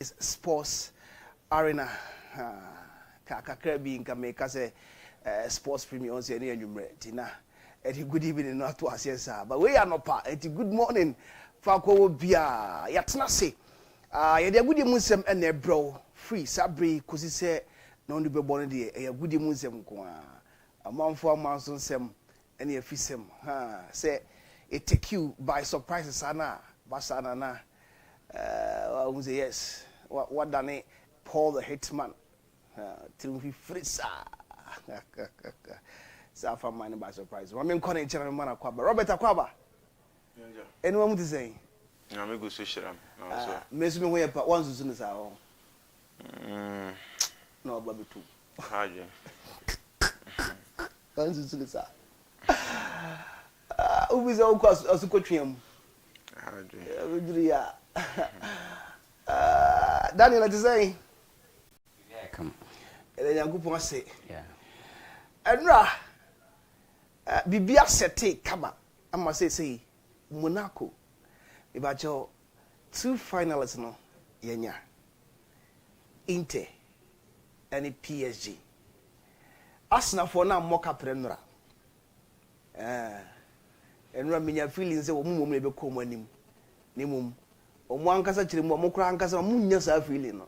is Sports Arena. Kakra bi nka me ka say sports premium say na anwumre tina. Good evening not to us yes sir. But we are not pa. Good morning. Fa ko bia yatena se. Ye de agudi munsem na ebro free sabre kosi se na ondu be born de ye agudi munsem ko amanfo amanso nsem na ye fisem say it take you by surprise sana basana na who say yes what done it Paul the Hitman till we frisa Safa man by surprise I mean calling channel man akwaba Robert akwaba anyone to say na me go so shiram na so mesu me ho yepa one susu no sa ho no ba betu haje one susu no sa ubiza uko asukotwem haje udriya Daniel at say come Yankupon say yeah Enra bibia sete kama ama say Monaco ibacho two finalists no yenya Inter and PSG Arsenal for na moka prenura enra minya feeling say wo mumum le be ko mo anim ni mum omo ankasa kire mu omokura ankasa munya sa feeling no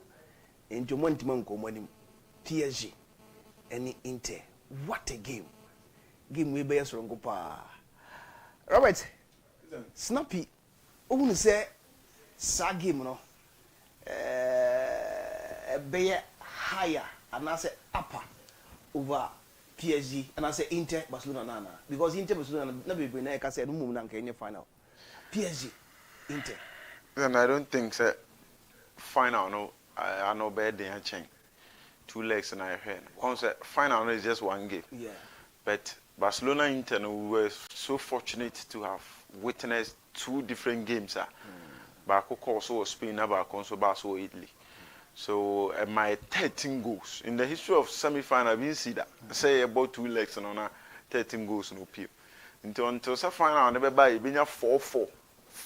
enti omo ntima nkomo anim PSG and Inter what a game we be yesoro ngopa Robert snappy ohun say sa game no be higher and I say upper over PSG and I say Inter Barcelona nana because Inter Barcelona na be na ka say no mum na nka final PSG Inter. Then I don't think so. Final no, I know better than change. 2 legs and I heard. Concept final is just one game. Yeah. But Barcelona Inter, we were so fortunate to have witnessed 2 different games. Back also Spain, back also Barcelona Italy. So my 13 goals in the history of semi-final, we see that say about 2 legs and on 13 goals no pew. Until the final, never buy. We have 4-4,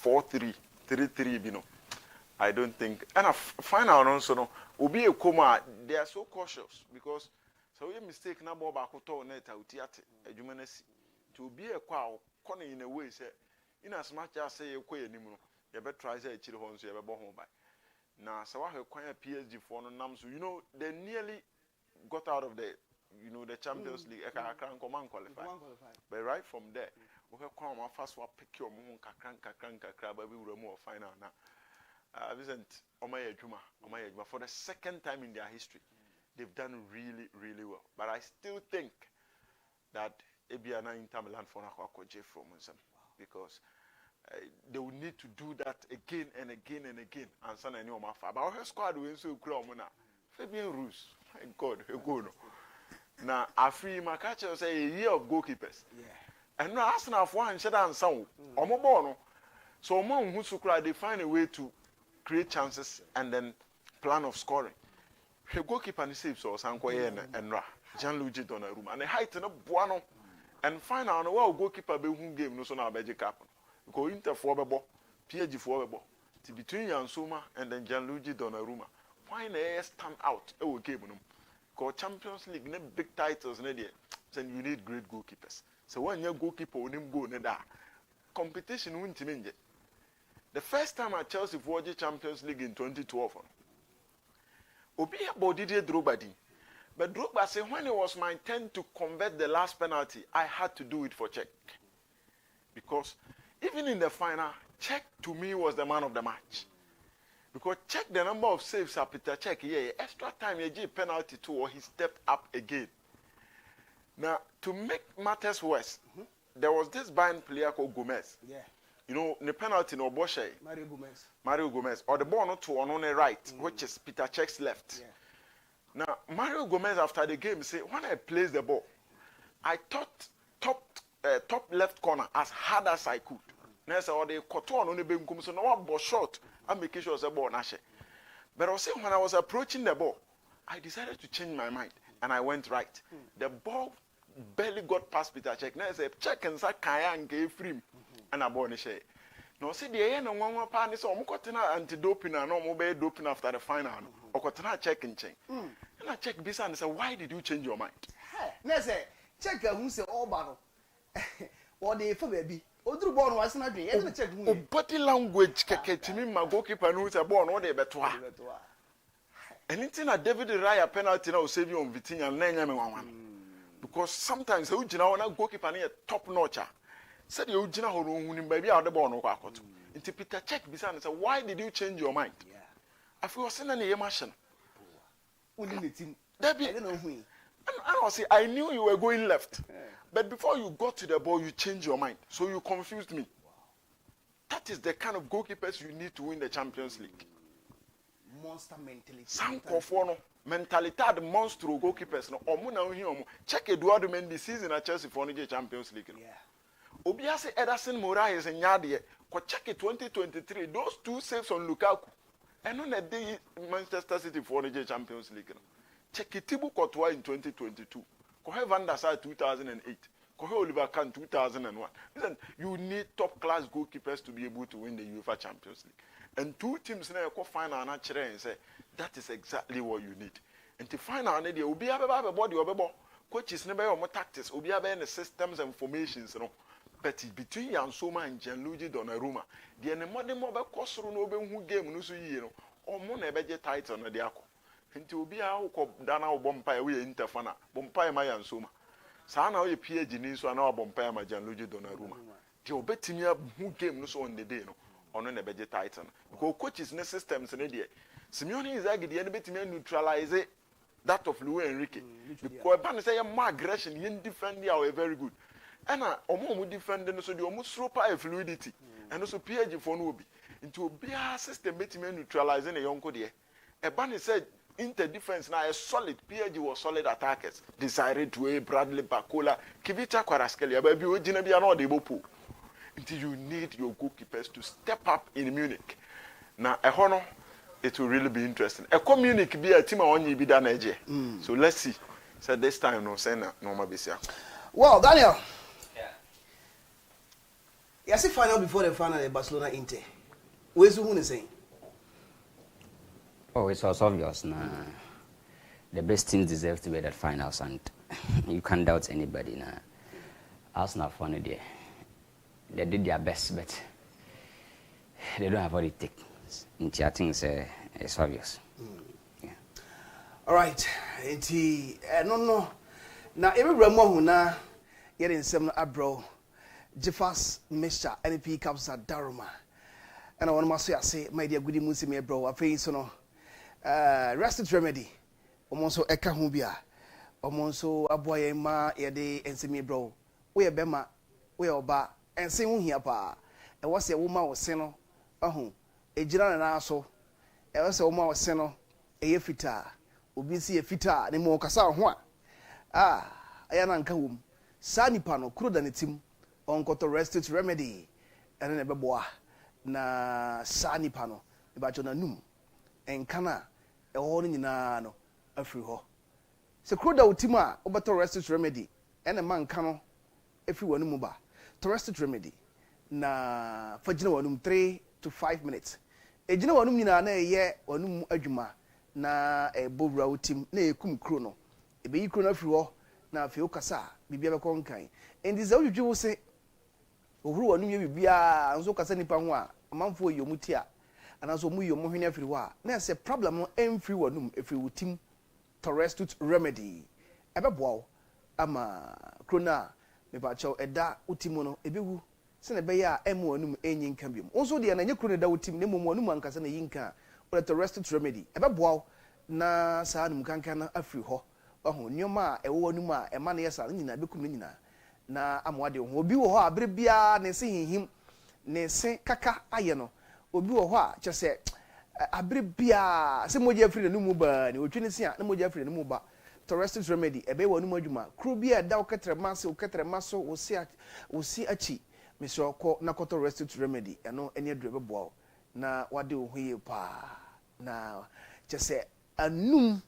4-3. 3-3 you know. I don't think and a final also no obi ekoma they are so cautious because so you mistake na ball back to net out yet adwuma na si to obi ekwa corner in a way say in as much as say ekwa anim no you better try say chiri ho so you be ho by na so wa kwan PSG for no nam so you know they nearly got out of the the Champions League can qualify but right from there we come on first one pick your moon kakran baby we more final now Vincent for the second time in their history they've done really well but I still think that Ebiana Inter Milan for Nakwakoje from them because they will need to do that again and again and again and send any more but our squad will so grow Fabian Ruiz my God go no now Afri Makacha say a year of goalkeepers and no Arsenal for one shut and sound no so among who they find a way to create chances and then plan of scoring. The goalkeeper and saves or Sankoye and Ra Gianluigi Donnarumma and the height and a buono and find out well goalkeeper be who game no so now magic cap go Inter for the ball PSG for the ball between Yansuma and then Gianluigi Donnarumma why they stand out a game because Champions League ne big titles ne there then you need great goalkeepers so when your goalkeeper on him go ne da competition won't change. The first time at Chelsea won the Champions League in 2012 Obi about Didier Drogba but Drogba said when it was my turn to convert the last penalty I had to do it for Czech because even in the final Czech to me was the man of the match because check the number of saves at Peter Cech extra time he gave penalty too or he stepped up again. Now to make matters worse there was this Bayern player called Gomez. The penalty no Boshe. Mario Gomez. Or the ball not to on the right, which is Peter Cech's left. Now, Mario Gomez after the game said, when I placed the ball, I thought top left corner as hard as I could. Next, or the cotton on the bench, so no one ball short. I'm making sure it's a ball nashe. But I said when I was approaching the ball, I decided to change my mind and I went right. The ball barely got past Peter Cech. Now I said, Cech and Sakaya and gave free and a bonus. No, see the end of one partner, so I'm anti-doping and no mobile doping after the final. Or cotton check and change. And I check this and say, why did you change your mind? Let's say, check who say all battle. Or the for baby. Or do born was not doing check who body language to me, my goalkeeper knows a born or they better. Anything that David Raya penalty now save you on Vitinha and Nanya. Because sometimes the Ujina goalkeeper near top notcher. Said you Ujina who maybe out the born or Quacoto. Into Peter check beside and said, why did you change your mind? I feel sending a machine. Debbie, I don't know who. And I knew you were going left. But before you got to the ball, you changed your mind. So you confused me. That is the kind of goalkeepers you need to win the Champions League. Monster mentality. Some conforno mentality the monster goalkeepers no omuna ohi check Eduardo Mendy season at Chelsea for the Champions League. Yeah. Obiase Ederson Moraes and Nyade ko check it 2023 those two saves on Lukaku and on the day Manchester City for the Champions League. Check it Thibaut Courtois in 2022. Ko have Van der Sar 2008. Ko have Oliver Kahn 2001. Listen, you need top class goalkeepers to be able to win the UEFA Champions League. And two teams now go final and actually and say that is exactly what you need. And to final and there will be a body or coaches never more tactics, will be the systems and formations, you know. But between Jan Soma and Gianluigi Donnarumma, the enemy more about cost run over who game no so you know, or more never get tight on the Diaco. And to be a Dana Bompire, we interfana, Bompire my Jan Soma. Sana a PhD in so an hour Bompire my Gianluigi Donnarumma. The Obetimia who game no so on the day, no. On the budget titan because coaches in the systems in the Simeone is actually the enemy to neutralize that of Luis Enrique because ban say more aggression yin defend they are very good and omo defend so the almost super fluidity and also PhD for no be into be a system between neutralizing a young there a ban said inter defense now a solid PhD was solid attackers decided to Bradley Bacola Kivicha Kvaratskhelia baby we jina bia no dey bopo until you need your goalkeepers to step up in Munich. Now, it will really be interesting. A Munich be a team on you be done edge. So let's see. So this time no say no more be. Well, Daniel. Yeah. Yes, the final before the final the Barcelona Inter. Where's who is saying? Oh, it's also obvious. Nah. The best teams deserve to be at that finals, and you can't doubt anybody. Nah. Arsenal for no day. They did their best, but they don't have what it takes. I think it's obvious. Yeah. All right. No. Now, every Ramo na getting some abro, Jeffas Misha, NP Caps at Daruma. And I want to say, my dear Goody Musi, bro, I pay so rested remedy. Almost Eka Hubia. Almost Aboye ma yede and semi bro. We are Bema, we are ba. And say here pa and what's a woman was seno a general and also a woman was seno a fita ubi see a fita ni mo kasa ho ayana nka wom sani pano kuro da netim on koto rested remedy and ne beboa na sani pano e ba jona num enkana e ho no nyina no afiri ho se kuro da utim a obeto rested remedy and man kano efi wonu mu ba Rested remedy na fajina wanum 3 to 5 minutes ejina wanum nyina na eye wanum adwuma na bowra utim na ekum kro no ebe yi kro na afiri ho na afi okasa bibia be konkan endi za wudwu wo se ohuru wanum ye bibia anso kasa nipa ho a amanfo yomuti a anaso mu yomu hwene afiri ho a na se problem no emfiri wanum efiri utim to rested remedy ebe boawo ama kro na mebacho eda utimo no ebewu se na be ya emu anum enyi nka biom onso de na nyekru ne da utim ne momu anum ankasa na yinka or the rested remedy ebeboa na saa anum kankan na afiri ho oho nyoma ewo anum a ema na yesa nyina bekum nyina na amwade ho obi wo ho abere bia ne se hihim ne se kaka aye no obi wo ho a kyese abere bia se moja afiri ne mu ba ne otwe ne se a ne moja afiri ne mu ba to rested remedy ebe wonu adwuma kru bia da oketre maso wo si achi mesro ko na koto rested remedy eno ene adure beboa na wade wo hoye pa na kyese anum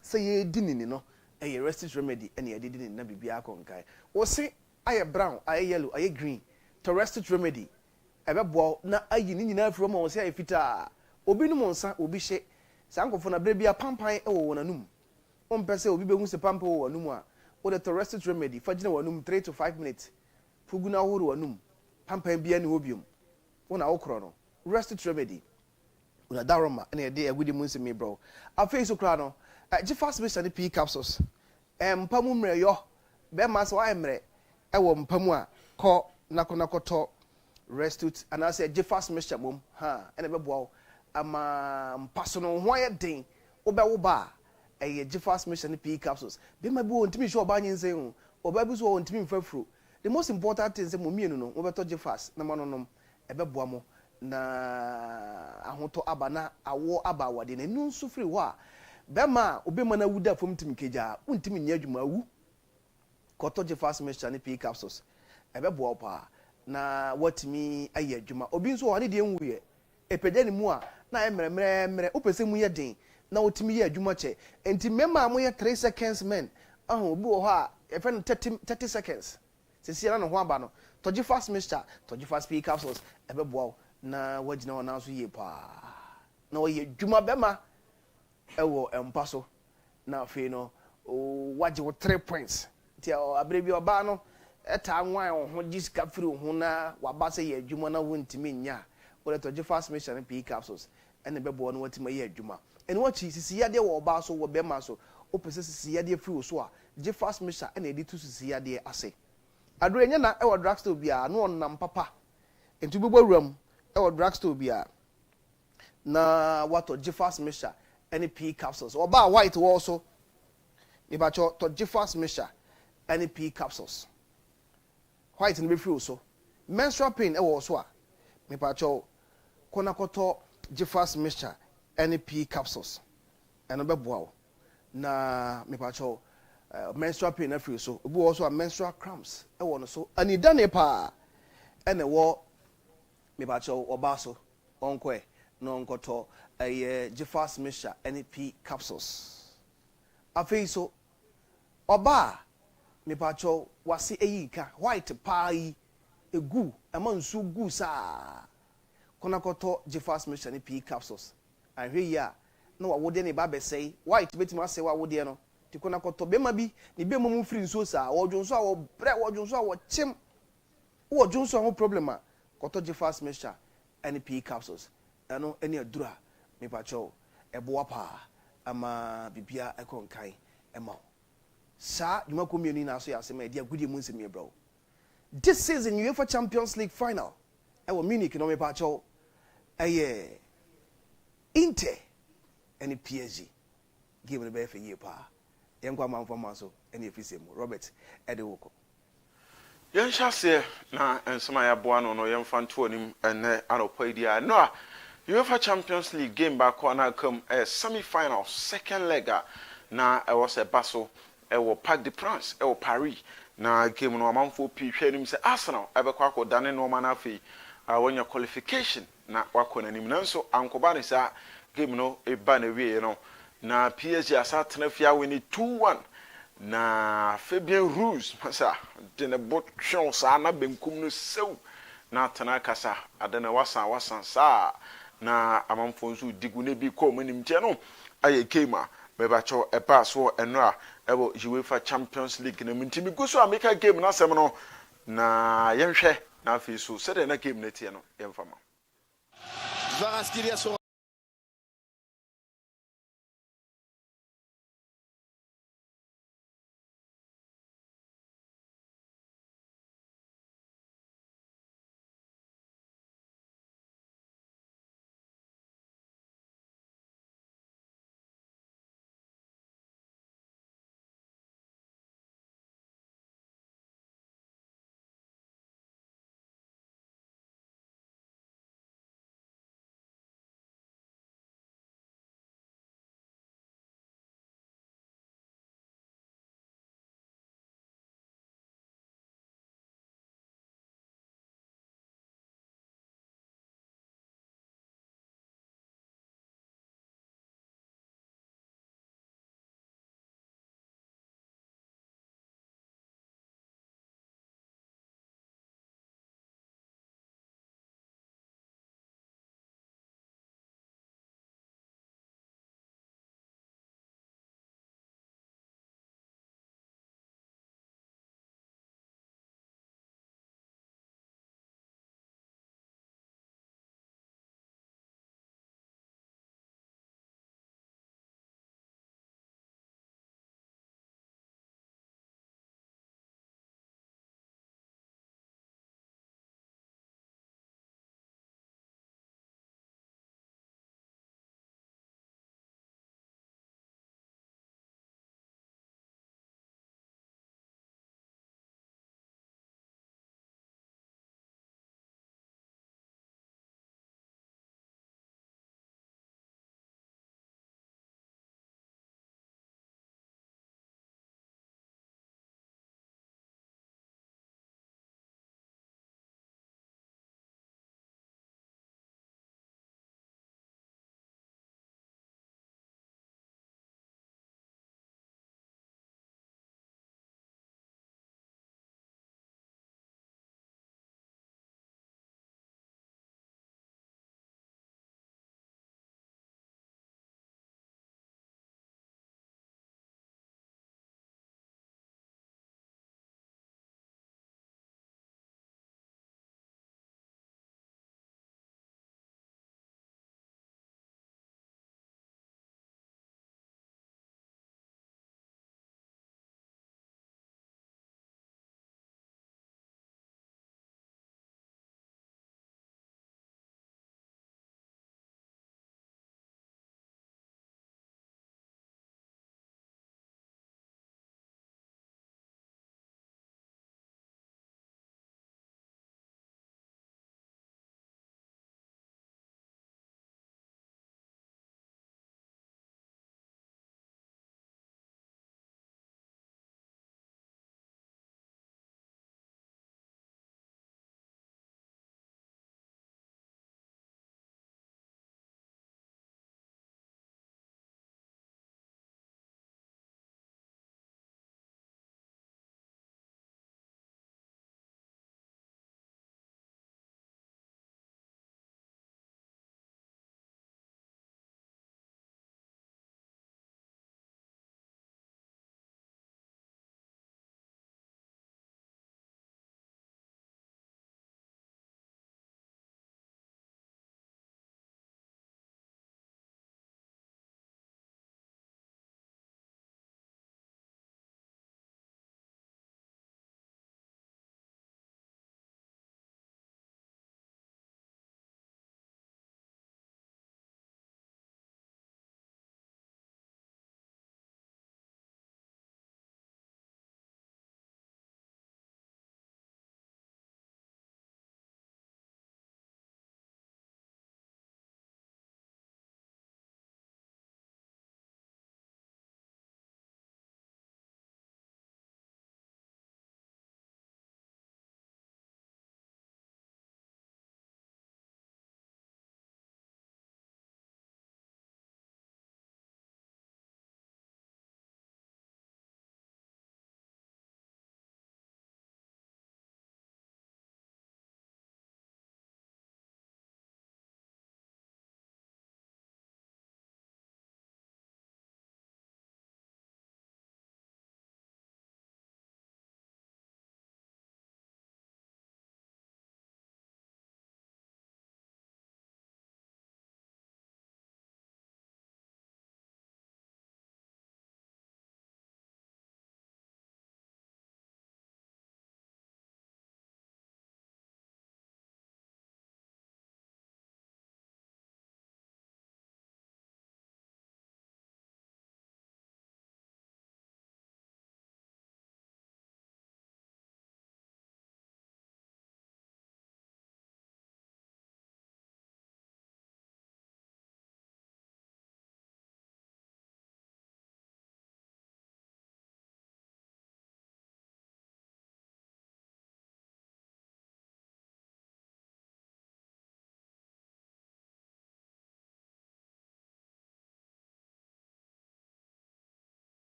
se ye dinini no eye rested remedy ene ye dinini na bibia akonkai wo se aye brown aye yellow aye green to rested remedy ɛbɛboa na ayi ni nyina afro ma wɔn sɛ efita obi no monsa obi hye sankofo na brebia pampan ɛwɔ wɔn anum on pɛ sɛ obi behu sɛ pampan wɔ wɔn anum a wo the rested remedy fa gyina wɔn anum 3 to 5 minutes fugu na horo wɔn anum pampan bia ne hobium wo na wo korɔ no rested remedy una daroma na yɛde agudi mu nsɛm bro afei so kra no gye fast mission ne p capsules mpamu mmerɛ yɔ bɛma sɛ wa mmerɛ ɛwɔ mpamu a kɔ nakɔtɔ restut anaasɛ gye fast mission mom ha ɛna bɛboa ama mpaso no ho ayɛ den wobɛwo ba ɛyɛ gye fast mission ne p capsules bɛma bi wɔ ntimi hwɛ ɔba nyinsɛn ho ɔba bi so wɔ ntimi mfafuro the most important thing sɛ mo mienu no wobɛtɔ gye fast na manonom ɛbɛboa mo na ahoto aba na awo aba wade na nu nso firi hɔ a bɛma obɛma na wuda fam tim kegya wontimi nya adwuma wu kɔtɔ gye fast mixture ne p capsules ɛbɛboa pa na watimi ayɛ adwuma obi nso wɔ ne deɛ nwuyɛ epagya ne mu a na ayɛ mmerɛ wopɛsɛ mu yɛ den na wotimi yɛ adwuma kyɛ enti mema mo yɛ 3 seconds men obi wɔ hɔ a yɛfɛ no 30 seconds sisi na no ho aba no tɔgye fast mixture tɔgye fast p capsules ɛbɛboa na wagina hɔ nanso yie paa na wɔyɛ adwuma bɛma ɛwɔ mpa so na afei no wagye wo 3 points nti abere bi ɔbaa no ɛta nwan wo ho gye sika firi wo ho na waba sɛ yɛ adwuma na wontimi nya wɔde tɔgye fast mission ne p capsules ɛna bɛboa no watimi yɛ adwuma ɛne wakyi sisi yadeɛ wɔ ɔbaa so wɔ bɛma so wopɛ sɛ sisi yadeɛ firi wo so a gye fast mission ɛna ɛde to sisi yadeɛ ase adoro ɛnyɛ na ɛwɔ drugstore biara no ɔnam papa nti bɛbɔ awuram ɛwɔ drugstore biara na watɔ gye fast mission ɛne p capsules ɔbaa white wɔ so nibakyɛ tɔgye fast mission ɛne p capsules white no bɛfiri wo so menstrual pain ɛwɔ so a nibakyɛ kɔnakɔtɔ gye fast mission ɛne p capsules ɛno bɛboa wo na nibakyɛ menstrual pain afiri so obi wɔ so a menstrual cramps ɛwɔ no so anidane paa ɛna ɛwɔ nibakyɛ ɔbaa so ɔnkɔɛ na ɔnkɔtɔ ɛyɛ gye fast mission ɛne p capsules afei so ɔbaa nibakyɛ wase ɛyi ka white paa yi egu ɛma nsu gu saa kɔnakɔtɔ gye fast mission ne p capsules ahwɛ yi a na wawodeɛ ne ba bɛsɛe white betumi asɛ wawodeɛ no ti kɔnakɔtɔ bɛma bi ne bɛma mu firi nsuo saa wɔdwo nso a wɔbrɛ wɔdwo nso a wɔkyem wɔdwo nso a ho problem a kɔtɔ gye fast mission ɛne p capsules ɛno ɛne adura nipakyɛw ɛboa paa ama bibia ɛkɔ nkan ɛma wo saa dwuma kɔ mmienu na so yɛ asɛm a ɛde agudie mu nsɛm yɛ brɛ wo this season UEFA Champions League final ɛwɔ Munich na nipakyɛw ɛyɛ Inter ɛne PSG game no bɛyɛ fɛ yie paa yɛnkɔ amanfama so ɛne ɛfiri mu Robert ɛde wokɔ yɛnhyɛ aseɛ na nsɛm a yɛaboa no no yɛmfa nto anim ɛnɛ anɔpa yi di a no a UEFA Champions League game baako na kam semi-final second leg na ɛwɔ sɛ ba so ɛwɔ Parc des Princes ɛwɔ Paris na game no amanfo pii hwɛ anim sɛ Arsenal ɛbɛkɔ akɔdane no ɔma no afei wɔnya qualification na wakɔ n'anim nanso ankɔba ne saa game no ɛba na wie no na PSG asa tena fie awe ne 2-1 na Fabien Ruiz masa de ne botwɛn saa na benkum no sew na tena kasa adana wasan saa na amanfo nso digu ne bi kɔ manim tie no ayɛ game a bɛbakyɛw ɛba so ɛno a ɛwɔ UEFA Champions League na mintimi gu so a meka game na asɛm no na yɛnhwɛ na afei so sɛdeɛ na game no tie no yɛmfama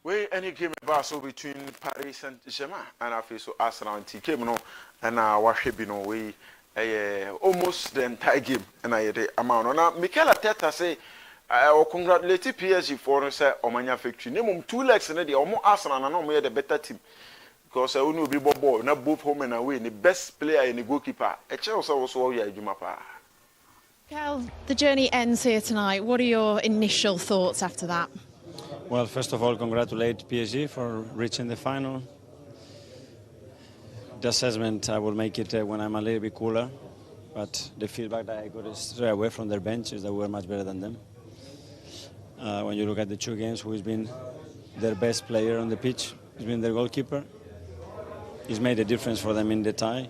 We any game about so between Paris Saint-Germain and I feel so Arsenal and TK no and wash no we almost the entire game and I the amount now Mikel Arteta say I congratulate PSG for say Omanya victory name 2 legs in the almost Arsenal and no the better team because I will be ball na both home and away the best player in the goalkeeper a Chelsea also ya Jumapa. Kel, the journey ends here tonight. What are your initial thoughts after that? Well, first of all, congratulate PSG for reaching the final. The assessment, I will make it when I'm a little bit cooler, but the feedback that I got straight away from their bench is that we're much better than them. When you look at the 2 games, who has been their best player on the pitch, has been their goalkeeper. He's made a difference for them in the tie.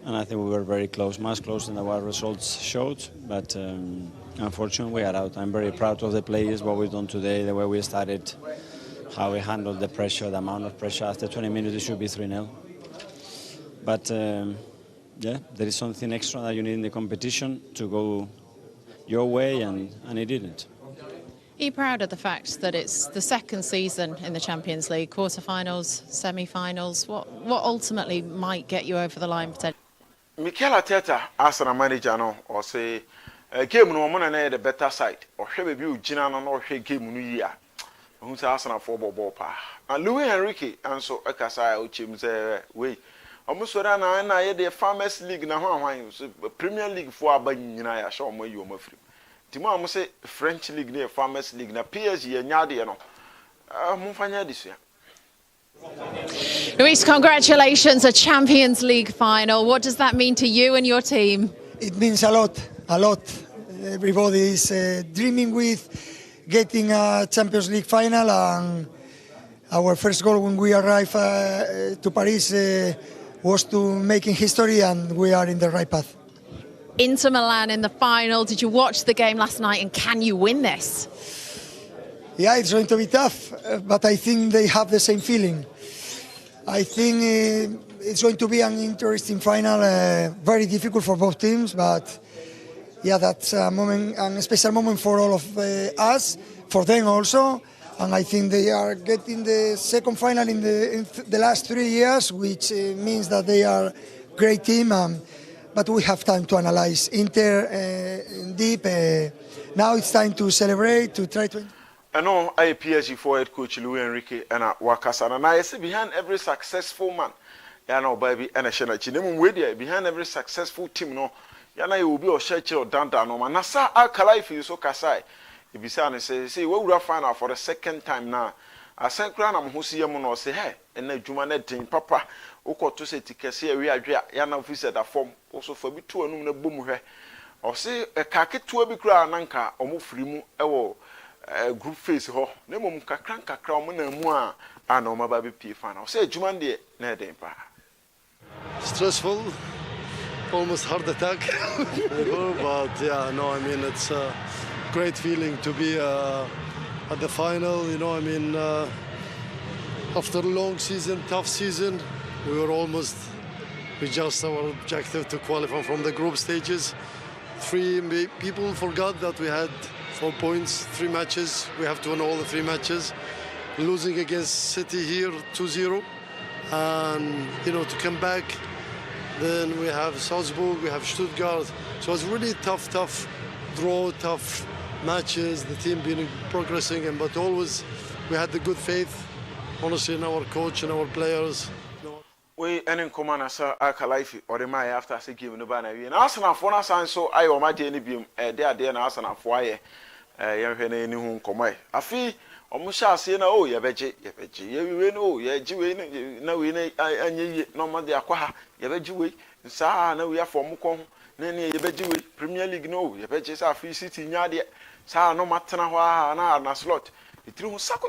And I think we were very close, much closer than our results showed. But unfortunately, we are out. I'm very proud of the players, what we've done today, the way we started, how we handled the pressure, the amount of pressure. After 20 minutes, it should be 3-0. But yeah, there is something extra that you need in the competition to go your way, and it didn't. Are you proud of the fact that it's the 2nd season in the Champions League, quarter-finals, semi-finals? What ultimately might get you over the line potentially? Mikel Arteta, Arsenal manager, no, or say game no one na the better side. Or she be Ugina no or she game no year. Who say Arsenal for ball pa. And Luis Enrique and so Ekasa Ochim say we. Almost na the Farmers League na hwan Premier League for abanyina ya show mo you mo free. Timo am say French League na Farmers League na PSG nya de no. Mo fanya disu. Luis, congratulations, a Champions League final. What does that mean to you and your team? It means a lot, a lot. Everybody is dreaming with getting a Champions League final, and our first goal when we arrived to Paris was to making history, and we are in the right path. Inter Milan in the final. Did you watch the game last night, and can you win this? Yeah, it's going to be tough, but I think they have the same feeling. I think it's going to be an interesting final, very difficult for both teams, but yeah, that's a moment, a special moment for all of us, for them also, and I think they are getting the 2nd final in the last 3 years, which means that they are a great team, but we have time to analyze Inter in deep. Now it's time to celebrate, to try to... I know I PSG forward coach Luis Enrique and Wakasana. Now I say behind every successful man, you know, baby, and a shena behind every successful team, no, you know, you will be a church or down no man. Nasa Alkalife you so kasai. If you say, we will find out for the 2nd time now. I sent Cranam who see him say, hey, and then Jumanet Papa, Oko to say Tikasi, we are Yana visit a form also for me to a boom here. Or say a kaki to a big nanka or move free mu group face ho na mum kakra mo na mu a ana o mababe pie fan o say juman de na den pa stressful, almost heart attack. But yeah, no, I mean it's a great feeling to be at the final, you know. I mean after a long season, tough season, we just our objective to qualify from the group stages. People forgot that we had 4 points, 3 matches. We have to win all the 3 matches. Losing against City here 2-0, and you know, to come back. Then we have Salzburg, we have Stuttgart. So it's really tough draw, tough matches. The team been progressing, but always we had the good faith, honestly, in our coach and our players. We any command as Alkalife or the my after I give no banner. And Arsenal for us, and so I or my DNA beam there and Arsenal for young Henry whom come. I feel almost shall say, no, you veggie, you know, you Jew, no, we no man de aqua, you veggie, sa, no, we are for Mukon, Nanny, you veggie, Premier League, no, you veggies are free city in Yadia, sa, no matana, na slot. It threw Sako,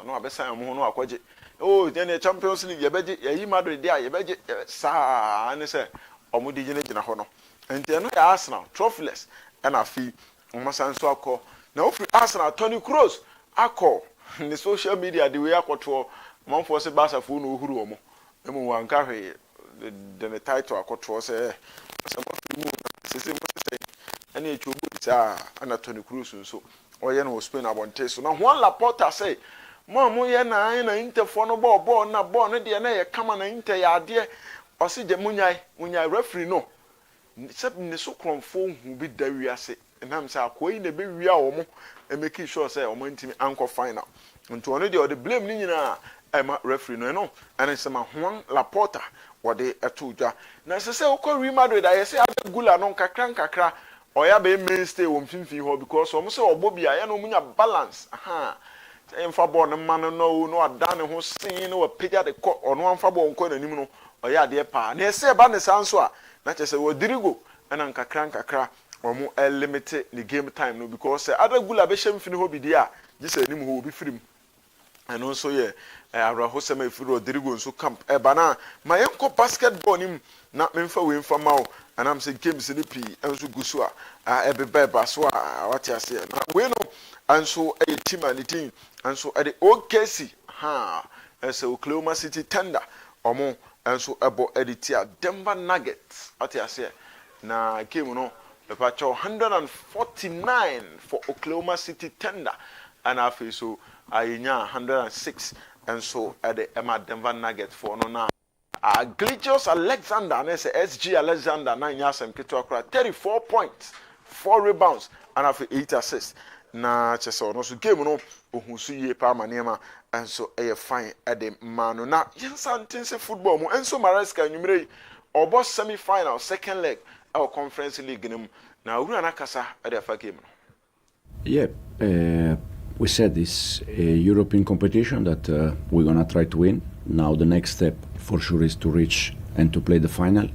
no, I bet I'm no aquajet. Oh, then the Champions League, you bet you Madrid there, you bet sa, and say, or Moody in a hono. And then Arsenal, trophyless, and I feel almost and so call. Now, Arsenal, Tony Kroos, I call in the social media, the way I call to Mount for Sebasa Funo Hurumo, and one carry the title I call to say, and it will be and Tony Kroos and so. ɔyɛ no Spain abɔnte so na Juan Laporta say mo ye na Interfo no ball na ball no de na ye kama na Inter ya ade ɔse je munyai referee no sɛ ne so krɔmfo hu bi da wiase enam sɛ akoyi na be wia omo e make sure say omo ntimi anko final nti ɔno de blame ni nyina ema referee no no ane sɛ ma Juan Laporta wɔde ɛto dwa na sɛ sɛ okɔ Real Madrid ayɛ sɛ ada gula no nkakra oya be mainstay wo mfimfini ho because omo sɛ ɔbɔ bia ya no munya balance emfa ball no man no adane ho sin no pagya de kɔ ɔno amfa ball nkɔ nanim no ɔyɛ ade pa na ɛsɛ ba ne sanso a na kyɛ sɛ wɔdirigo ɛna nkakra ɔmo limit the game time no because ada gula be hyɛ mfini ho bi dia gye sɛ anim ho obi firim ɛno nso yɛ abraho sɛ ma firi Rodrigo nso camp ɛba na ma yɛnkɔ basketball nim na memfa we mfa ma wo anam sɛ games ne pii enso guso a ɛbeba so a wate ase na we no anso ɛyɛ team and team anso ɛde OKC ɛsɛ Oklahoma City Thunder ɔmo anso ɛbɔ ɛde tia Denver Nuggets wate ase na game no bepacho 149 for Oklahoma City Thunder and afi so ayenya 106 and so at the Emma Denver Nuggets for no na Glicious Alexander and SG Alexander 9 years and 34 points 4 rebounds and afi 8 assists na cheso no so game no ohusu ye pa manema and so fine at the mano na yensantense football mo enso Maresca nyumre obo semi final second leg our conference league now we are kasa at the game. Yeah, we said this European competition that we're gonna try to win. Now the next step for sure is to reach and to play the final,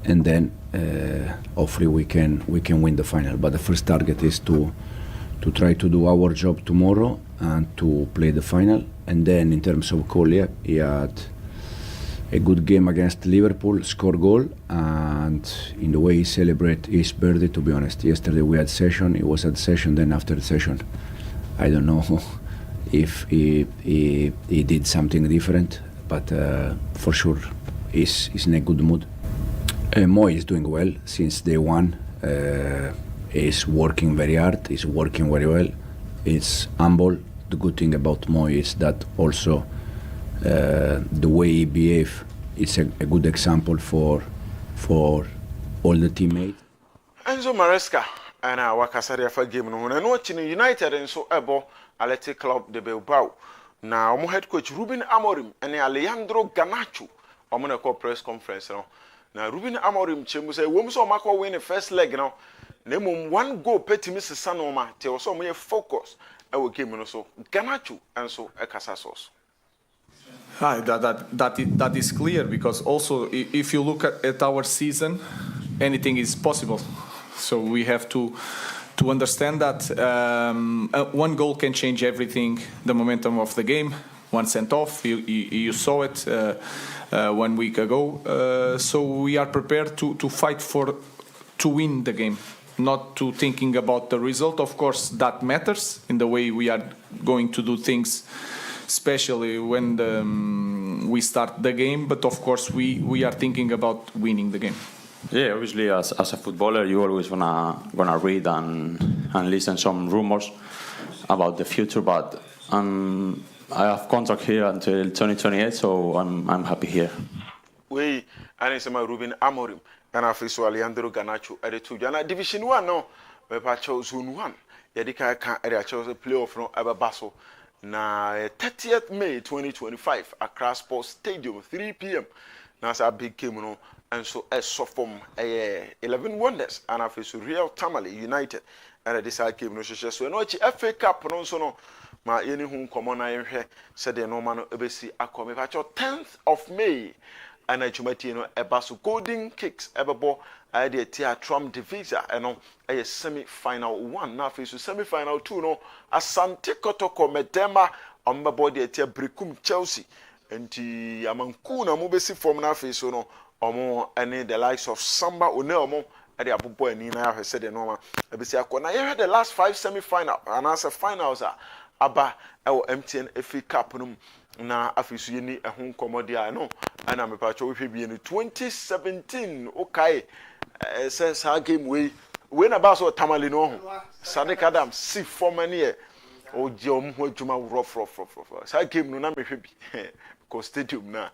and then hopefully we can win the final. But the first target is to try to do our job tomorrow and to play the final. And then in terms of Collier, he had a good game against Liverpool, score goal, and in the way he celebrate his birthday, to be honest. Yesterday we had session, he was at session, then after the session, I don't know if he did something different, but for sure he's in a good mood. Mo is doing well since day one. He's working very hard, he's working very well, he's humble. The good thing about Mo is that also the way he behave is a good example for all the teammates. Enzo Maresca and our Casaria for game no and watching United and so ebo Athletic Club de Bilbao. Now our head coach Ruben Amorim and Alejandro Garnacho on a press conference now. Now Ruben Amorim chemu say we so mako win the first leg now. Name one goal peti Mrs. Sanoma till so me focus our game no so Garnacho and so a Casasos. Hi, that is clear because also if you look at our season, anything is possible. So we have to understand that one goal can change everything, the momentum of the game. One sent off, you saw it 1 week ago. So we are prepared to fight to win the game, not to thinking about the result. Of course, that matters in the way we are going to do things, especially when we start the game. But of course, we are thinking about winning the game. Yeah, obviously, as a footballer, you always gonna read and listen some rumors about the future. But I have contract here until 2028, so I'm happy here. We and my Ruben Amorim and Afiso Alejandro Garnacho at the two Division 1 no, we chose Zone 1. Yadika can area chose a playoff no ever basel. Na 30th May 2025 Accra Sports Stadium 3 p.m. Now a big game no and so as so from 11 Wonders and Afiso Real Tamale United and this game no so no FA Cup no so no ma yeni hu komo na yehwe said the no man ebesi akome pa 10th of May and ajumati no ebaso Golden Kicks ebebo ade tia Trump Divisa eno a semi-final 1 na afiso semi-final 2 no Asante Kotoko Medema ombebo de tia Brekum Chelsea enti amanku na mo besi form na afiso no omo ene the likes of Samba one omo ade abobo ani na yahwe said the no man ebesi akona ye the last 5 semi-final and as a finals aba ewo MTN FA Cup no na afisu yeni ehun komodia no ana mepacho we hwe bi 2017 okay says ha game we we na ba so tamale no ho Sadiq Adam si form ani o je o ho adwuma rough sa game no na mehwe bi ko stadium na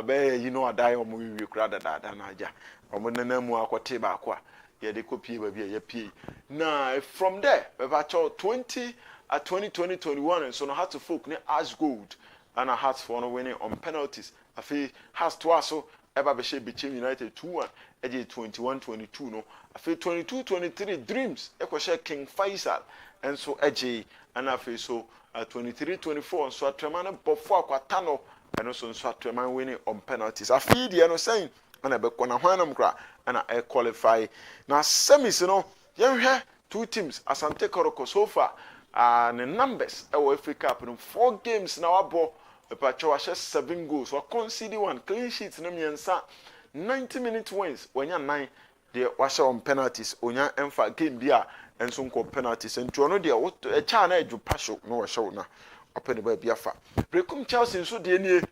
be you know adai o mo wi kura da na aja o mo nana mu akote ba akwa ye de kopie ba bi ye pie na from there we ba 2020-21 and so no had to folk ne as gold and a Hearts for no winning on penalties afi has to also ever be shape between United 2-1 eje 21-22 no afi 22-23 Dreams e share King Faisal and so eje and afi so 23-24 so atrema bofo akwata no and so atrema winning on penalties afi de no saying and be kona hwanam kra and I qualify now semis no yenhwe two teams Asante Koroko so far and the numbers our FA Cup in 4 games now abo Pacho 7 goals or concede 1 clean sheets no miensa 90-minute wins when you 9 they wash on penalties onya emfa game bia enso nko penalties nto no de what e cha na eju pasho no wa show na open the bia fa Brekum Chelsea nso de nie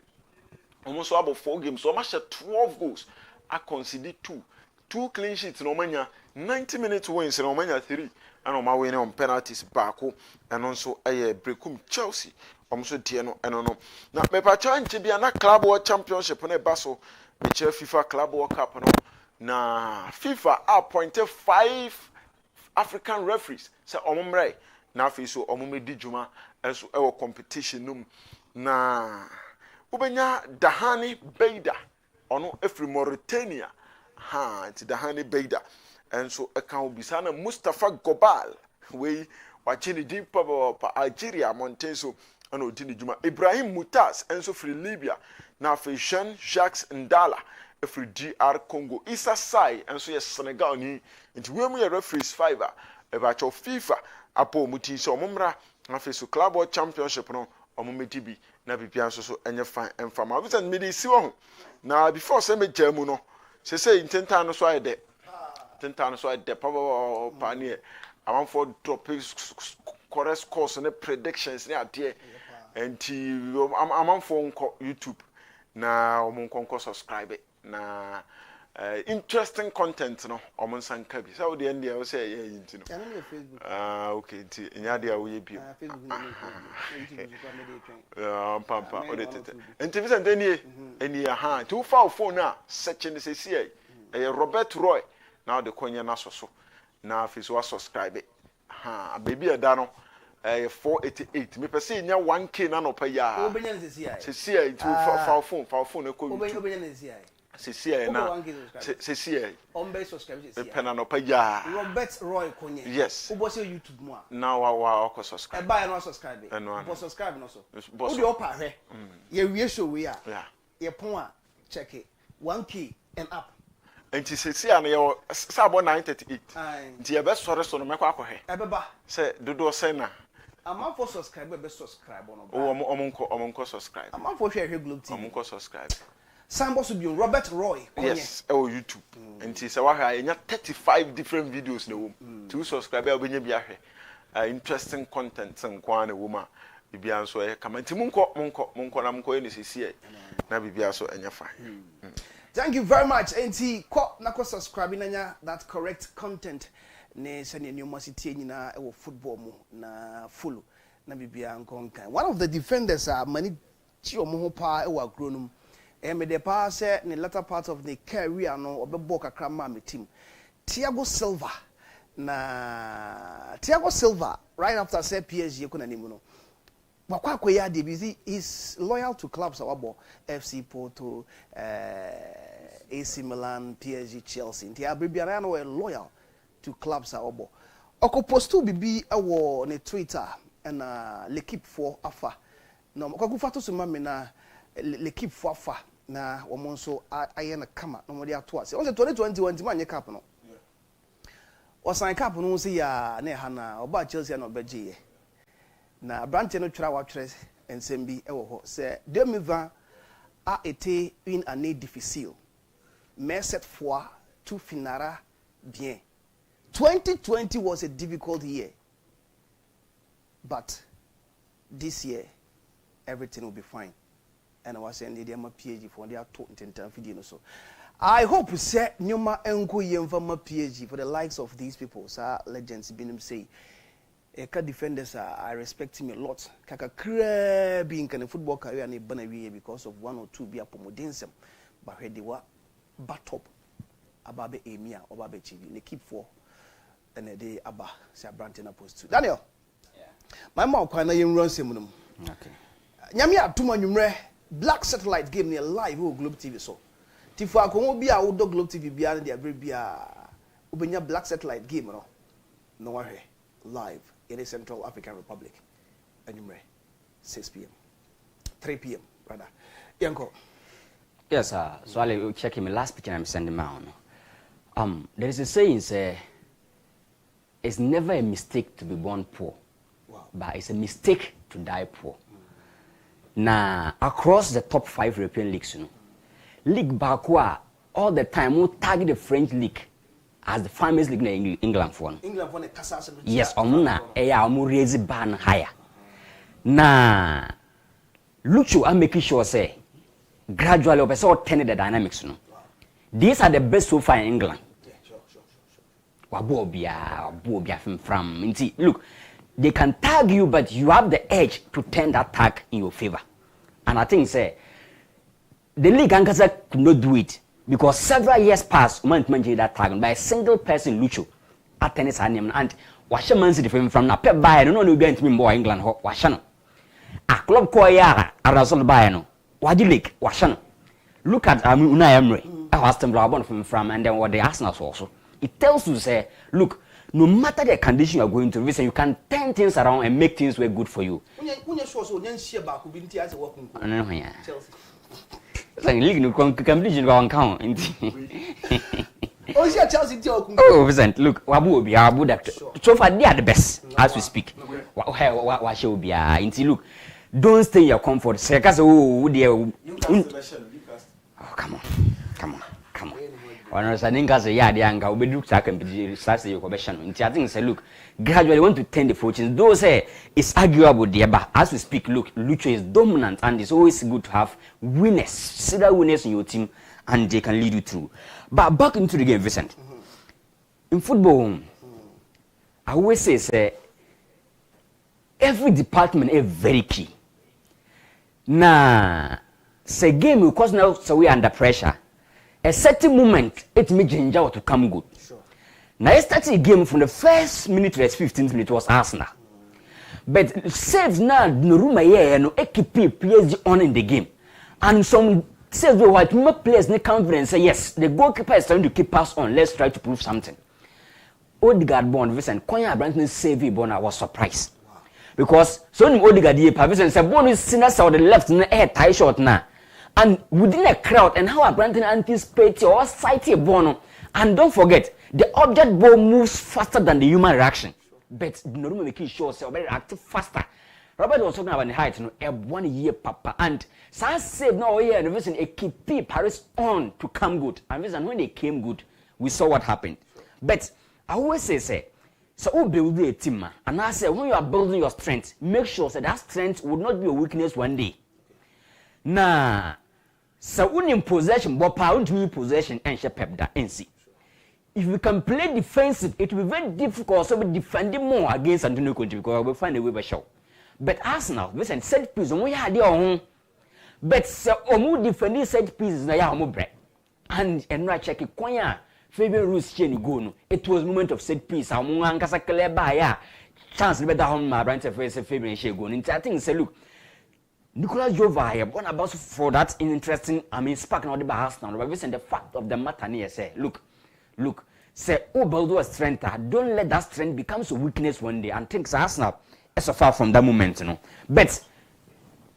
almost abo 4 games so match 12 goals I concede 2 clean sheets no manya 90-minute wins no manya 3 and on my winning on penalties back and also a Brekum Chelsea almost dear no and no now me pa chan be na club world championship on a basso which FIFA club world cup no na FIFA appointed 5 African referees say omumre na fi so omumedi djuma enso e wo competition num na ubenya Dahani Beida ono efri Mauritania ti Dahani Beida enso e kan obisana Mustafa Gobal we wachini deepa pa Algeria Montenso and Odini Juma Ibrahim Mutaz enso free Libya na fe Jean Jacques Ndala free DR Congo Issa Sai enso yes Senegal ni nti we mu ye referees 5 e ba cho FIFA apo muti so omumra na fe so club world championship no omumeti bi na bibia so enye fan emfama Vincent medi si wo na before say me jamu no say intenta no so ayede intenta no so ayede pa ni am for drop correct course and predictions ni ade enti am for YouTube na omunkonko subscribe na interesting content no omunsanka bi so de ndia o say ye yinti no okay nti nya de a wo ye bi pampa o de tete enti Vincent eni aha tu fa phone a search ni se sie Robert Roy na de konye na so na fi so subscribe baby ada no 488 me pese nya 1k na no pa ya obenya se si ai tu fa phone e ko obenya ne si ai se na se ai on be subscribe se si pe na no pa ya Robert Roy konye yes obo se YouTube mu a na wa ko subscribe e ba no subscribe bo subscribe no so o de opa hwe ye wie show we a ye pon a check it 1k and up enti sesi an ye sabo 938 nti ye be sore so no mekwa akohe e beba se dodo se na am for subscribe be subscribe no ba omonko subscribe am for hwe Globe TV omonko subscribe Sambo so bi Robert Roy konye yes e o YouTube enti se wa hwa enya 35 different videos na wo to subscribe e obenya bi ahwe interesting content nkwa na wo ma bibia nso e kama nti munko na munko eni sesi na bibia so enya fa Thank you very much. Enti ko na ko subscribe na that correct content ne sene new city nyina e wo football mu na follow na bibia nkonkan. One of the defenders mani chi omo ho pa e wa agronum. Me de pa say ne latter part of the career no obebo kakra ma me team. Thiago Silva right after say PSG ko na nimu no. Wakwa ya DBZ is loyal to clubs awabo FC Porto, AC Milan, PSG, Chelsea. Nti abribiara no loyal to clubs awabo. Oko postu bibi awo ne Twitter na l'équipe for afa. No kwakufa to suma me na l'équipe for afa na womo nso aye na kama no mo de ato ase. On se 2021 nti manye cap no. Osan cap no se ya na ha na oba Chelsea na obeje na branch no twira wa twere ensem bi e wo ho se 2020 a été une année difficile mais cette fois tout finira bien. 2020 was a difficult year but this year everything will be fine and I was saying the PhD for their to intentan video no so I hope say nyoma enko yemfama PhD for the likes of these people. Sir legends binim say Eka defenders I respect him a lot. Kaka crab in kind of football career and banawi because of 1 or 2 be apomodensem. But where they were batop ababe emia or babe TV. They keep 4 and a day abba say Branton opposed to Daniel. Yeah. My mom kwana yin run semunum. Okay. Nyami atuma nyumre black satellite game near live o Globe TV so. Tifa ko bi a wo do Globe TV bia na dia bre bia obenya black satellite game no. No worry. Live in the Central African Republic. Anyway, 6 p.m. 3 p.m. rather. Yanko. Yes, sir. So I'll check him. Last picture I'm sending out. There is a saying, say, it's never a mistake to be born poor, but it's a mistake to die poor. Now, across the top 5 European leagues, you know, League Bakwa, all the time, we target the French league as the famous league in England for. England for the Casas. Yes, omuna omu raise ban higher. Na Lucho, I'm making sure say gradually over so turn the dynamics. No, these are the best so far in England. Wabobia from look, they can tag you, but you have the edge to turn that tag in your favor. And I think say the league could not do it. Because several years passed, man managed that target by a single person, Lucho, at tennis and Washerman City from na pep by no no going to be more England Washano. A club koya a result by no. Wadi Lake Washano. Look at Unai Emery, Aston Villa from and then what the Arsenal also. It tells you say, look, no matter the condition you are going to visit, you can turn things around and make things work good for you. League no competition go on count. Oh, Chelsea. Oh, Vincent, look, Wabu be our good actor. So far, they are the best as we speak. What shall be? Look, don't stay in your comfort. Oh, dear. Oh, come on. When I was saying, yeah, the anger will be looked at and be starts your question. I think say, look, gradually want to turn the fortunes. Those say it's arguable, dear, but as we speak, look, Lucho is dominant, and it's always good to have winners, serial winners in your team, and they can lead you through. But back into the game, Vincent. In football, I always say, every department is very key. Now, say game because now so we are under pressure. A certain moment, it makes ginger to come good. Sure. Now, I started a game from the first minute to the 15th minute was Arsenal. But saves now, no room here, no equipe players on in the game. And some says the white players need confidence say, yes, the goalkeeper is trying to keep us on. Let's try to prove something. Odegaard born, Vincent, Konya Branton save it, I was surprised. Wow. Because so Odegaard, Vincent said, Bonus sinners on the left in the air, tie short now. And within a crowd, and how Branton anticipates or sight a bono. And don't forget, the object ball moves faster than the human reaction. But no making sure so very active faster. Robert was talking about the height, a 1 year papa. And Sans said no here and listen a keep Paris on to come good. And listen, when they came good, we saw what happened. But I always say, so we build a team, and I say when you are building your strength, make sure that strength would not be a weakness one day. Nah, so when in possession, but power to possession and shape that NC. If we can play defensive, it will be very difficult to defend more against Antonio Conte because we'll find a way to show. But Arsenal, we send set piece on we had their own. But so omu defending set pieces na ya omu bread. And right check it Konya Fabian Ruiz cheni go no. It was moment of set piece. Omu ankasa clear by ya. Chance better on my branch of Fabian she go. I think say look. Nicolas Jova here, one about for that interesting, spark now the Arsenal. But listen, the fact of the matter here say, look, say, build a strength. Don't let that strength become a weakness one day and think Arsenal is so far from that moment, But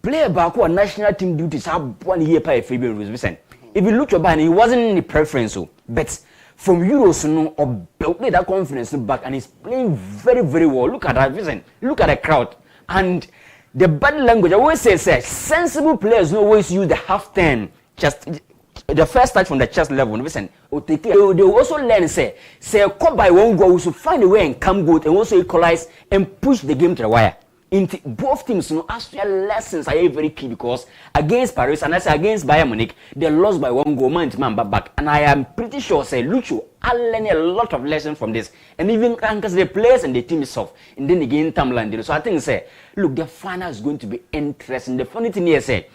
play back on national team duties have 1 year by Fabian Ruiz. Listen, if you look at he wasn't in the preference, but from Euros, or built that confidence back and he's playing very, very well. Look at that, listen, look at the crowd and. The body language, I always say, sensible players always use the half turn, just the first touch from the chest level. Listen, they will also learn, say, caught by one goal, so find a way and come good and also equalize and push the game to the wire. into both teams, actual lessons are very key because against Paris and I say against Bayern Munich, they lost by 1 goal, man back. And I am pretty sure, say, Lucho, I learned a lot of lessons from this. And even because the players and the team is soft. And then again, Tamland. So I think, say, look, the final is going to be interesting. The funny thing here, say,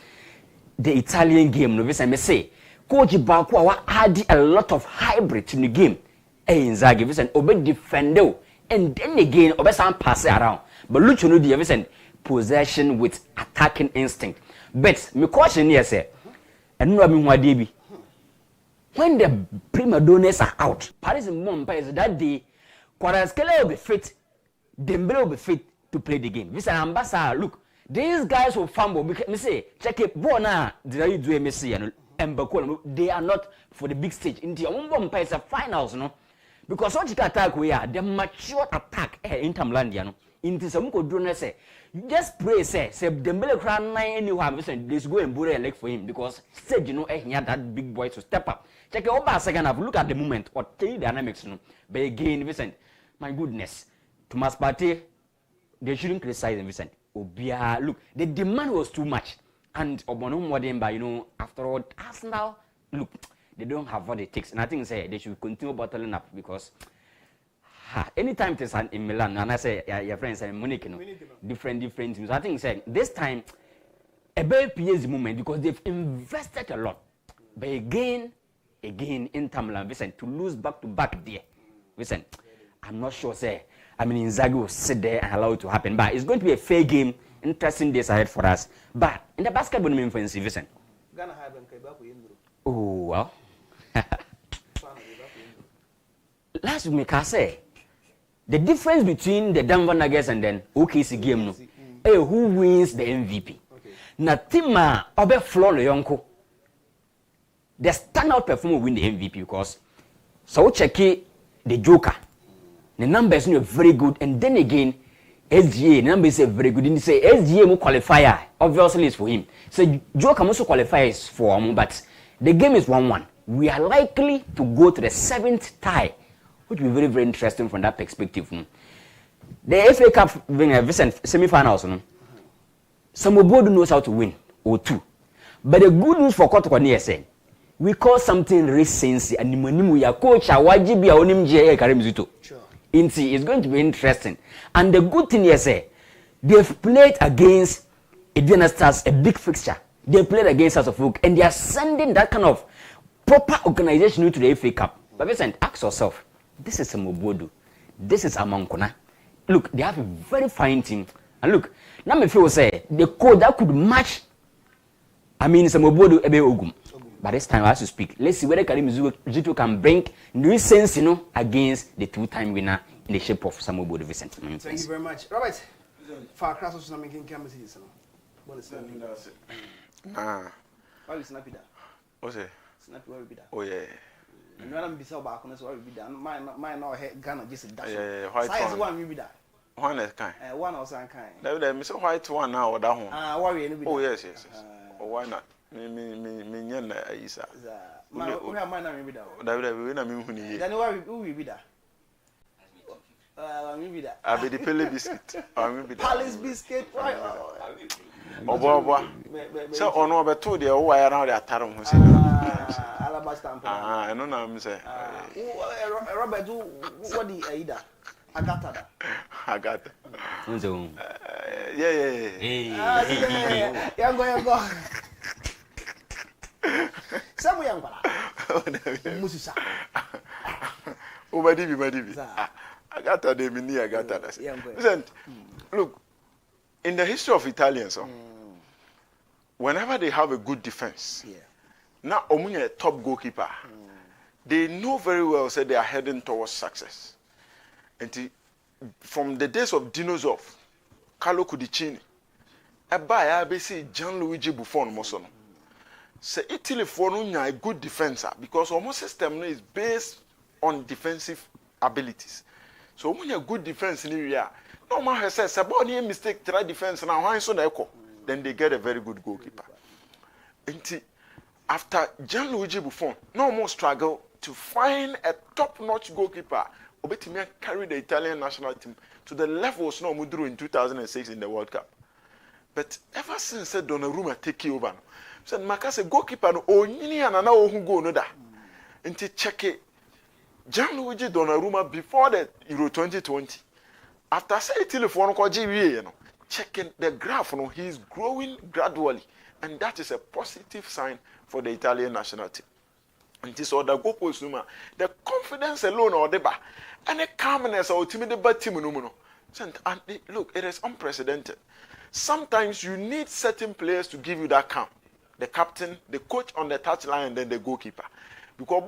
the Italian game, no, I may say, Coach Bakwa added a lot of hybrid in the game. Inzaghi, listen, Obe defender, and then again, Obe some pass it around. But Lucho no the possession with attacking instinct. But my question here say, and no mean what be. When the prima donnas are out, Paris and Montpellier that day, Kvaratskhelia will be fit, Dembele will be fit to play the game. This is an ambassador. Look, these guys will fumble. Me say, check it. Bona, did I do Messi and Bakula? They are not for the big stage. In the Montpellier is a finals, no. Because what you attack we are the mature attack in Tamlandia, no. Into some could do say, just pray, say Dembele crown 9 anywhere. Let's go and put a leg for him because said he had that big boy to step up. Check it over second half. Look at the moment or tell you dynamics, no. But again, Vincent, my goodness, Thomas Partey, they shouldn't criticize him, Vincent. Obia, look, the demand was too much, and Obonum Wademba, after all, Arsenal, look, they don't have what it takes, and I think say they should continue bottling up because. Anytime it is in Milan, and I say your friends are Munich, different teams. I think say this time a very PSG moment because they've invested a lot. But again, Inter Milan, Vincent, to lose back to back there, Vincent, I'm not sure. Say, I mean, Inzaghi will sit there and allow it to happen. But it's going to be a fair game, interesting days ahead for us. But in the basketball, Vincent. Oh well. Last week I say. The difference between the Denver Nuggets and then OKC game, no, who wins the MVP? Okay. Na Tima Obe Flo Leonko, the standout performer win the MVP because so check the Joker. The numbers are very good, and then again, SGA the numbers are very good. And say SGA mo qualifier obviously is for him. So Joker also qualifies for him, but the game is 1-1. We are likely to go to the 7th tie. Which will be very, very interesting from that perspective. No? The FA Cup Vincent semi-finals, no? Samobodu knows how to win, or 2. But the good news for Kotoko say, we call something recency and we are coach Awajibi Onim J. Karimzuto. Inti is going to be interesting. And the good thing is, they've played against Indiana Stars, a big fixture. They played against House of Oak, and they are sending that kind of proper organization into the FA Cup. But Vincent, ask yourself. This is Samobodu. This is Amankona. Look, they have a very fine team. And look, now me feel say the code that could match. I mean, Samobodu Ebe Ogum. But this time, as you speak, let's see whether Karim Zito can bring new sense, against the 2-time winner in the shape of Samobodu Vincent. Thank you very much, Robert. For class of Sunami King Camus, what is that? Why we snap it? What's it? Snap it, why we be that? Oh yeah. And when I'm beside back on us, why we be that? Mine now head Ghana just dash. Yeah, white size one we be that. One is kind. One or some kind. There, Mr. White one now or that one. Worry. Oh yes. Oh why not? Me Isa. Mine be that. There, we na me huni. Then who we be that? We be that. I be the Pele biscuit. I be that. Palace biscuit. Why? Obo. So ono be to there who around the atarum who say. Alabasta. I know na me say. Robert, what the Aida? Agata. Yeah. Yango. Samu yango. Mususa. Madibi. Agata de mini Agata. Listen, look, in the history of Italians, whenever they have a good defense, now Omunya a top goalkeeper, they know very well say they are heading towards success. And from the days of Dinosaur, Carlo Cudicini, Abaya BC Gianluigi Buffon Mosono. Say Italy for a good defender because almost system is based on defensive abilities. So when you a good defense in area, no man says about any mistake try defense now why so echo, then they get a very good goalkeeper. And after Gianluigi Buffon, no more struggle to find a top-notch goalkeeper. Obetimi carry the Italian national team to the levels no drew in 2006 in the World Cup. But ever since Donnarumma take over, said Makase goalkeeper no onyini anana ohun go no da. Nti check it. Gianluigi Donnarumma before the Euro 2020. After say telephone ko GVA, checking the graph, he is growing gradually, and that is a positive sign for the Italian national team. And this other go postuma, the confidence alone or the and the calmness or timid team no. And look, it is unprecedented. Sometimes you need certain players to give you that calm. The captain, the coach on the touchline, and then the goalkeeper. Because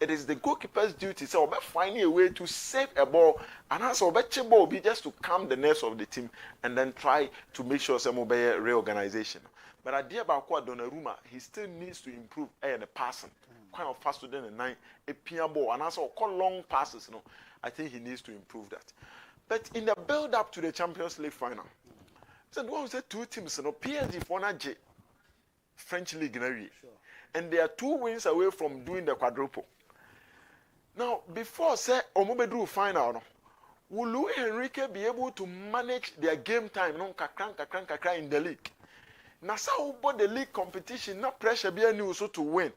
it is the goalkeeper's duty to find a way to save a ball and also ball be just to calm the nerves of the team and then try to make sure some reorganization. But I dear about Donnarumma, he still needs to improve the passing. Quite faster than a 9, a pia ball, and also call long passes. I think he needs to improve that. But in the build up to the Champions League final, so what was the two teams? PSG for J French League, sure. And they are 2 wins away from doing the quadruple. Now, before say Omobedru final, will Luis Enrique be able to manage their game time kakran in the league? Now, so about the league competition, not pressure be any also to win.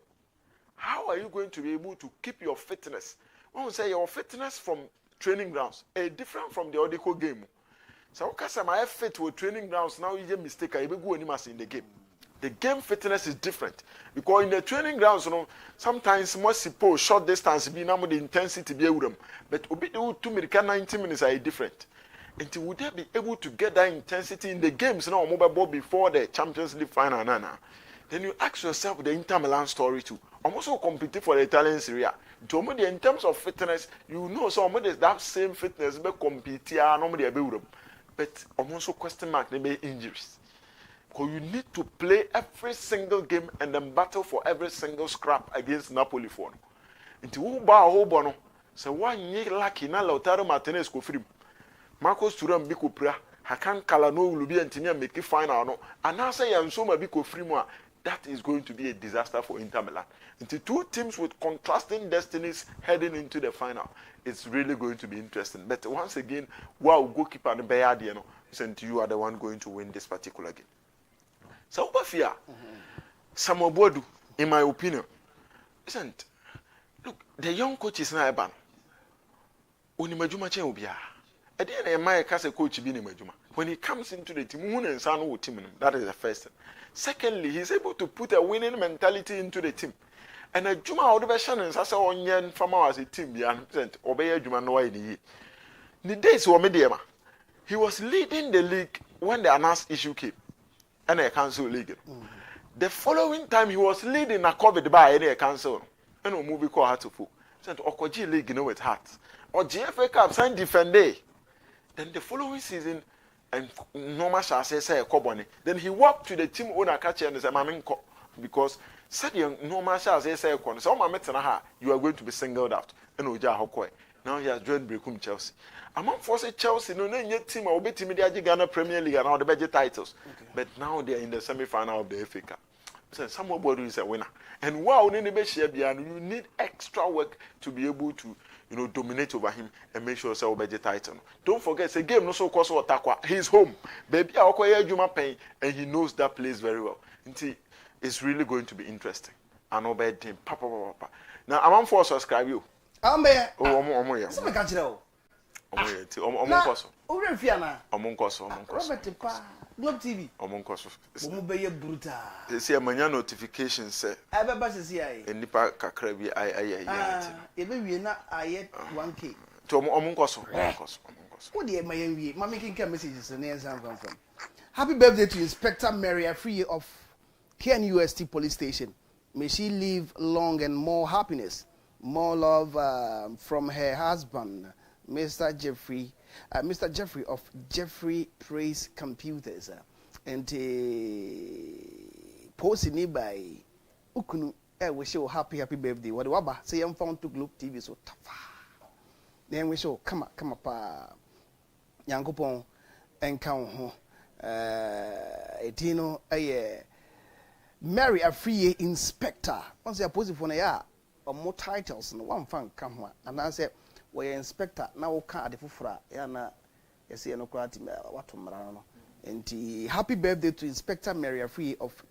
How are you going to be able to keep your fitness? I want to say your fitness from training grounds is different from the Odeko game. So, because I'm fit with training grounds, now you mistake, I will go in the game. The game fitness is different because in the training grounds, sometimes more suppose short distance be now the intensity be with them, but obi do 2 minutes, 90 minutes are different. And would they be able to get that intensity in the games now mobile before the Champions League final? Then you ask yourself the Inter Milan story too. I'm also competing for the Italian Serie A. In terms of fitness, you know somebody is that same fitness be compete normally be with them, but I'm also question mark they may injuries. Because you need to play every single game and then battle for every single scrap against Napoli for. Into who ba ho bono. So one ye lucky na Lautaro Martinez ko free. Marcos Thuram bi ko pra. Hakan Kala no will be engineer make it final no. And now say Yansoma bi ko free mo. That is going to be a disaster for Inter Milan. Into 2 teams with contrasting destinies heading into the final. It's really going to be interesting. But once again, wow, goalkeeper and Bayadi, you are the one going to win this particular game. So, Obafia, Samuel Boadu, in my opinion, isn't. Look, the young coach is not a ban. Unimajuma Chenubia. At the end of my case, coach be Majuma. When he comes into the team, Moon and San will team him. That is the first thing. Secondly, he's able to put a winning mentality into the team. And a Juma Odebeshan and Sasa Onyen Fama as a team, Obey Juma Noa in the days were mediama. He was leading the league when the announced issue came. And a council league. The following time he was leading a COVID by any council. And a movie called Hatufu. Sent Okoji League with heart. Or GFA Cup signed defend day. Then the following season, and Noma shall say a Koboni. Then he walked to the team owner catcher and said, Maminko, because said young Noma shall say a corner. So, my Metanaha, you are going to be singled out. And Oja Hokoi. Now he has joined Brekum Chelsea. Among forces Chelsea, no yet team will be Timid Ghana Premier League and all the budget titles. Okay. But now they are in the semi-final of the FA Cup. So somebody is a winner. And wow, you need extra work to be able to, dominate over him and make sure it's a budget title. Don't forget, it's a game no so cost or takwa. He's home. Baby, I'll call you Juma Payne, and he knows that place very well. It's really going to be interesting. I know bad team. Now I'm on for subscribe you. I'm here. Oh, yeah. Some catch it all. Robert Globe TV. Brutal. They say my notification say. Nipa kakra bi we na 1K. To omunkoso. What the my making messages from. Happy birthday to Inspector Mary Afriye of KNUST Police Station. May she live long and more happiness. More love from her husband, Mr. Jeffrey of Jeffrey Praise Computers, and posted by Ukunu. Wish you happy birthday. What do I say? I'm found to Globe TV so tough. Then we show come up, Yankopon and count home. Etino, Mary Afriye Inspector. Once you are posing for a year. Or more titles and one fan come and I said we inspector na wo ka ade fofora ya na yesi no kwati watomra no enti happy birthday to Inspector Maria Free of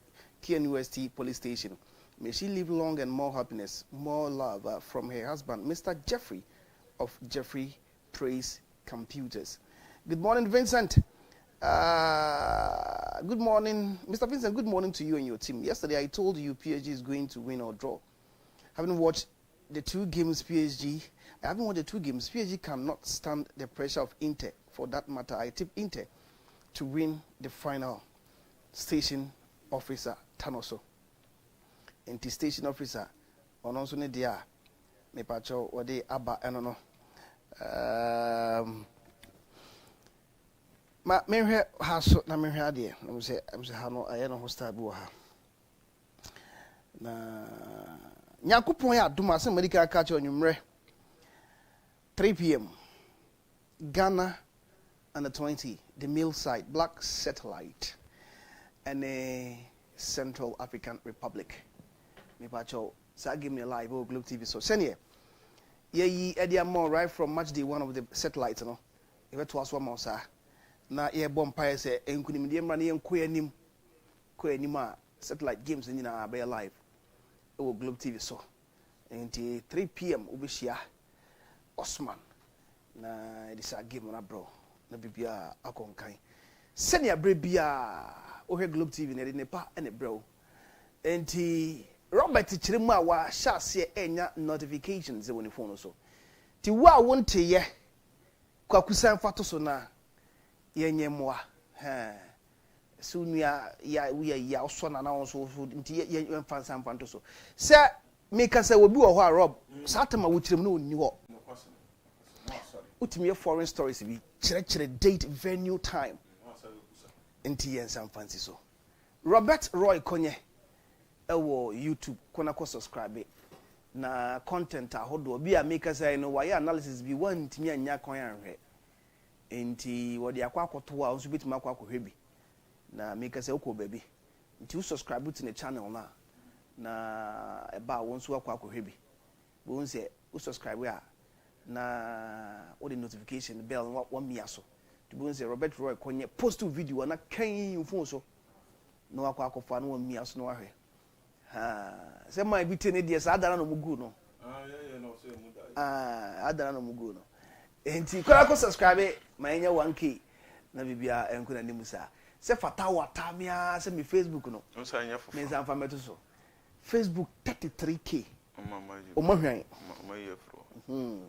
KNUST Police Station. May she live long and more happiness, more love from her husband, Mr. Jeffrey of Jeffrey Praise Computers. Good morning, Vincent. Good morning, Mr. Vincent. Good morning to you and your team. Yesterday, I told you PSG is going to win or draw. Having watched the 2 games, PSG cannot stand the pressure of Inter. For that matter, I tip Inter to win the final. Station officer Tanoso. And the station officer, on also ne dia, me pacho wade aba enono. Ma menhwe haso na menhwe ade. I'm say hano ayeno hostel bi wo ha. Na Nyakopon ya adom asem medical catch onwumre 3 p.m. Ghana under 20, the male side, Black Satellite, and Central African Republic. Me pacho sa give me live o Globe TV. So senior, ye Eddie more right from match day 1 of the satellites, no. If it was one more sir. Na ye bompire say enkunim de mra na ye nko anim a satellite games ni na be live. O Globe TV so. And 3 p.m. ubishia Osman na this a game na bro. Na bibia akonkan. Senior brebia o he Globe TV na de nepa ene bro. Enti Robert Chirimu a wa shase enya notifications e woni phone so. Ti wa wonte ye kwakusan fato so na yenye moa. So nua ya we ya so na na so nti ye mfansan fanto so. Se make say we bi wo ho a Rob satama wo chirem na onni ho. Utimi foreign stories bi chere date venue time. Nti yen sam fancy so. Robert Roy Konye ewo YouTube kona ko subscribe na content ahodo bi a make say no why analysis bi wan ntimi anya kon anhwe. Nti wo de akwakoto a nso bitima akwakohwe bi na make say uko baby nti you subscribe to the channel na eba won so akwakohwe bi won say you subscribe a na all the notification bell one me aso to won say Robert Roy Konye post video na kan phone so no akwakofa na one me aso no ahwe say my bi tene dia sa adara no mugu no no say mu da adara no mugu no enti ko subscribe ma enya 1k na bibia enko na nimusa se fatawa tamia se mi Facebook no nsa nya fofo me nsa fa meto so Facebook 33k o ma hwan ma ye fro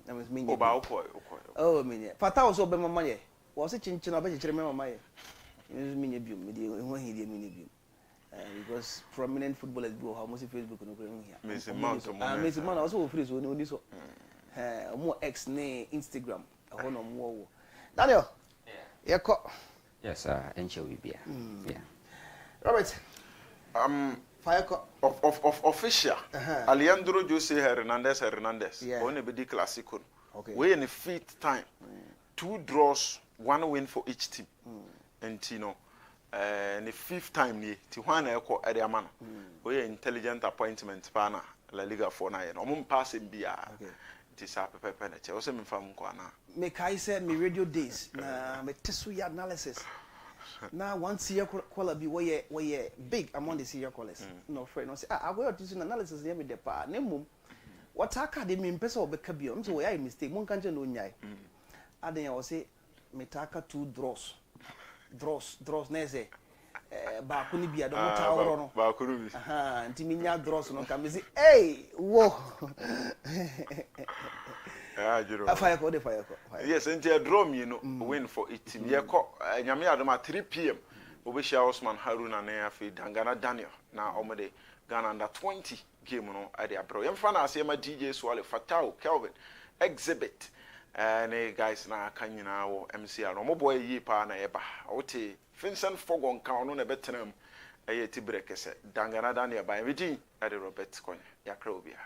na me me ba okọ oh me nye fatawa so be mama ye wo se chinchin oba chechire me mama ye me nye biom me de ho hi de me nye biom because prominent footballers go how much Facebook no ko here me se mount mo me se man also free so ni so mo X ne Instagram ho no mo wo Daniel yeko. Yes, Enche will be. Yeah. Robert. Fire of official. Alejandro Jose Hernandez. Yeah. On the Classico. Okay. We in the 5th time. 2 draws, 1 win for each team. And you know, the 5th time ni Tijuana eko Adiamana. We intelligent appointment pana La Liga for na. Omum pass in bia. Okay. I also make I say me radio days na me tesu ya analysis na one year caller be where big among the serial callers no friend no say I go to analysis near me the pa nemu what academy mpesa obeka bi o so we mistake mon kan je no nyai aden ya o say me taka 2 draws na say ba ko ni bia do mo tawro no ba ko rubi nti mi nya draws no ka me say hey wo fire call. Yes, and a draw me no win for it team. Ye ko nyame adom at 3 p.m. Obeshia Osman Haruna na afi Dangana Daniel na omede Ghana under 20 game no ade abro. Yemfa na ase ma DJ Swale Fatao Kelvin exhibit and guys na kanyina wo MCR no boy yi pa na eba. Wote Vincent Forgor kan no na betenam eye tibre kese Dangana Daniel by Vidi ade Robert Konya yakra obia.